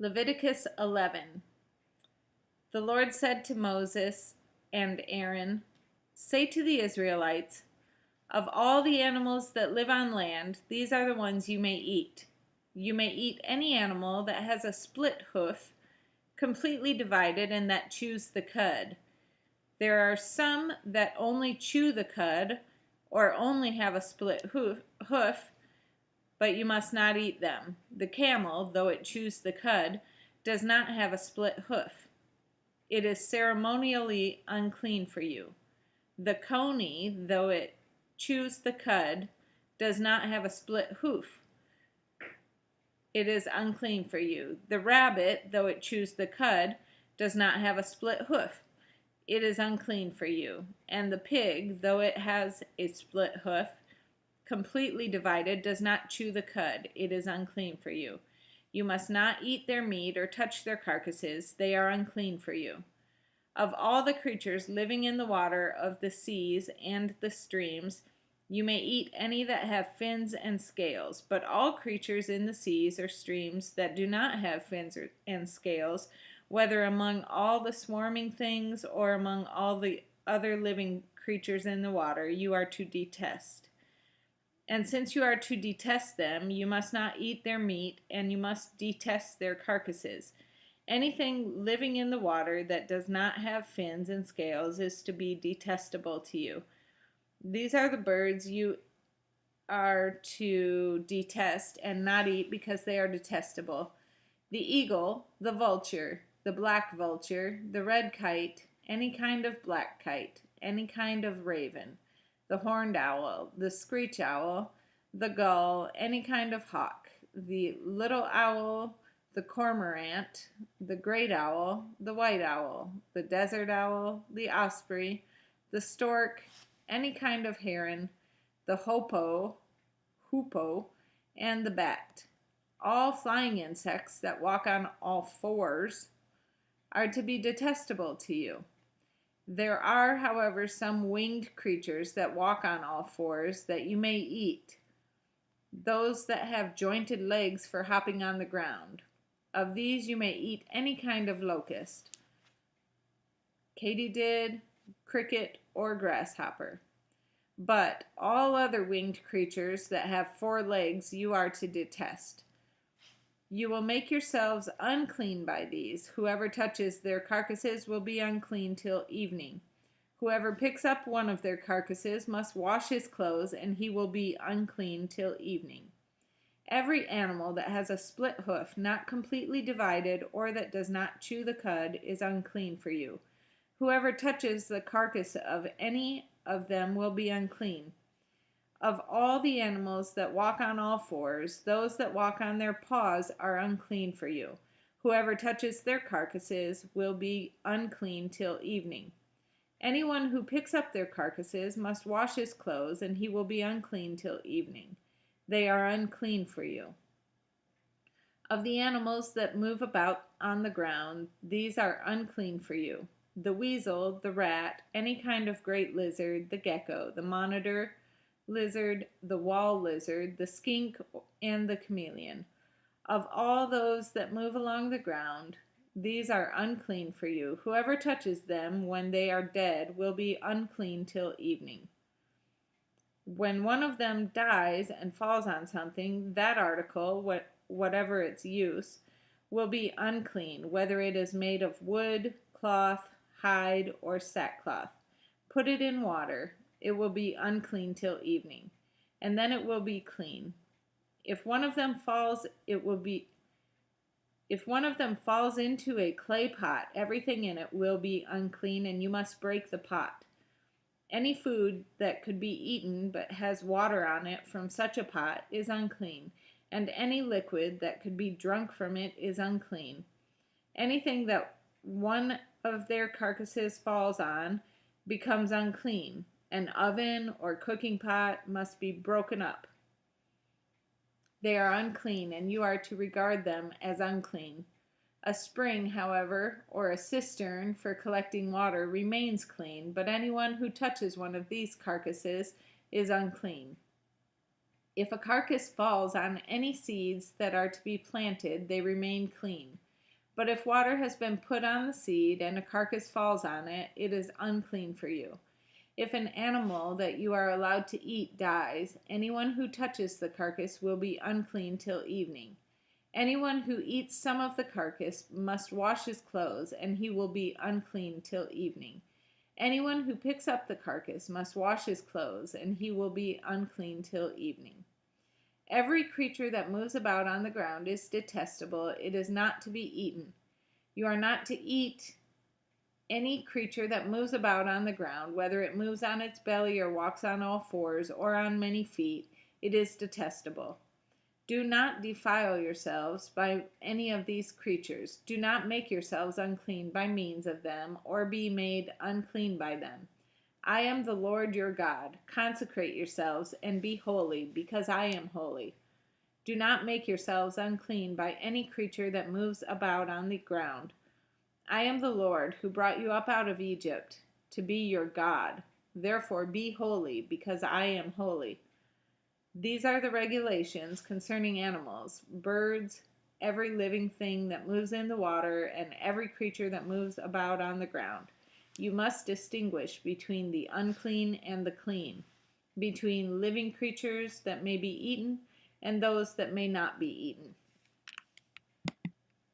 Leviticus 11. The Lord said to Moses and Aaron, "Say to the Israelites, of all the animals that live on land, these are the ones you may eat. You may eat any animal that has a split hoof, completely divided, and that chews the cud. There are some that only chew the cud, or only have a split hoof, but you must not eat them. The camel, though it chews the cud, does not have a split hoof. It is ceremonially unclean for you. The coney, though it chews the cud, does not have a split hoof. It is unclean for you. The rabbit, though it chews the cud, does not have a split hoof. It is unclean for you. And the pig, though it has a split hoof, completely divided, does not chew the cud. It is unclean for you. You must not eat their meat or touch their carcasses. They are unclean for you. Of all the creatures living in the water of the seas and the streams, you may eat any that have fins and scales, but all creatures in the seas or streams that do not have fins and scales, whether among all the swarming things or among all the other living creatures in the water, you are to detest. And since you are to detest them, you must not eat their meat, and you must detest their carcasses. Anything living in the water that does not have fins and scales is to be detestable to you. These are the birds you are to detest and not eat because they are detestable: the eagle, the vulture, the black vulture, the red kite, any kind of black kite, any kind of raven, the horned owl, the screech owl, the gull, any kind of hawk, the little owl, the cormorant, the great owl, the white owl, the desert owl, the osprey, the stork, any kind of heron, the hoopoe, and the bat. All flying insects that walk on all fours are to be detestable to you. There are, however, some winged creatures that walk on all fours that you may eat, those that have jointed legs for hopping on the ground. Of these you may eat any kind of locust, katydid, cricket, or grasshopper. But all other winged creatures that have 4 legs you are to detest. You will make yourselves unclean by these. Whoever touches their carcasses will be unclean till evening. Whoever picks up one of their carcasses must wash his clothes, and he will be unclean till evening. Every animal that has a split hoof, not completely divided, or that does not chew the cud, is unclean for you. Whoever touches the carcass of any of them will be unclean. Of all the animals that walk on all fours, those that walk on their paws are unclean for you. Whoever touches their carcasses will be unclean till evening. Anyone who picks up their carcasses must wash his clothes, and he will be unclean till evening. They are unclean for you. Of the animals that move about on the ground, these are unclean for you: the weasel, the rat, any kind of great lizard, the gecko, the monitor lizard, the wall lizard, the skink, and the chameleon. Of all those that move along the ground, these are unclean for you. Whoever touches them when they are dead will be unclean till evening. When one of them dies and falls on something, that article, whatever its use, will be unclean, whether it is made of wood, cloth, hide, or sackcloth. Put it in water. It will be unclean till evening, and then it will be clean. If one of them falls into a clay pot, everything in it will be unclean, and you must break the pot. Any food that could be eaten but has water on it from such a pot is unclean, and any liquid that could be drunk from it is unclean. Anything that one of their carcasses falls on becomes unclean. An oven or cooking pot must be broken up. They are unclean, and you are to regard them as unclean. A spring, however, or a cistern for collecting water remains clean, but anyone who touches one of these carcasses is unclean. If a carcass falls on any seeds that are to be planted, they remain clean. But if water has been put on the seed and a carcass falls on it, it is unclean for you. If an animal that you are allowed to eat dies, anyone who touches the carcass will be unclean till evening. Anyone who eats some of the carcass must wash his clothes, and he will be unclean till evening. Anyone who picks up the carcass must wash his clothes, and he will be unclean till evening. Every creature that moves about on the ground is detestable. It is not to be eaten. You are not to eat any creature that moves about on the ground, whether it moves on its belly or walks on all fours or on many feet. It is detestable. Do not defile yourselves by any of these creatures. Do not make yourselves unclean by means of them, or be made unclean by them. I am the Lord your God. Consecrate yourselves and be holy, because I am holy. Do not make yourselves unclean by any creature that moves about on the ground. I am the Lord who brought you up out of Egypt to be your God. Therefore be holy, because I am holy. These are the regulations concerning animals, birds, every living thing that moves in the water, and every creature that moves about on the ground. You must distinguish between the unclean and the clean, between living creatures that may be eaten and those that may not be eaten.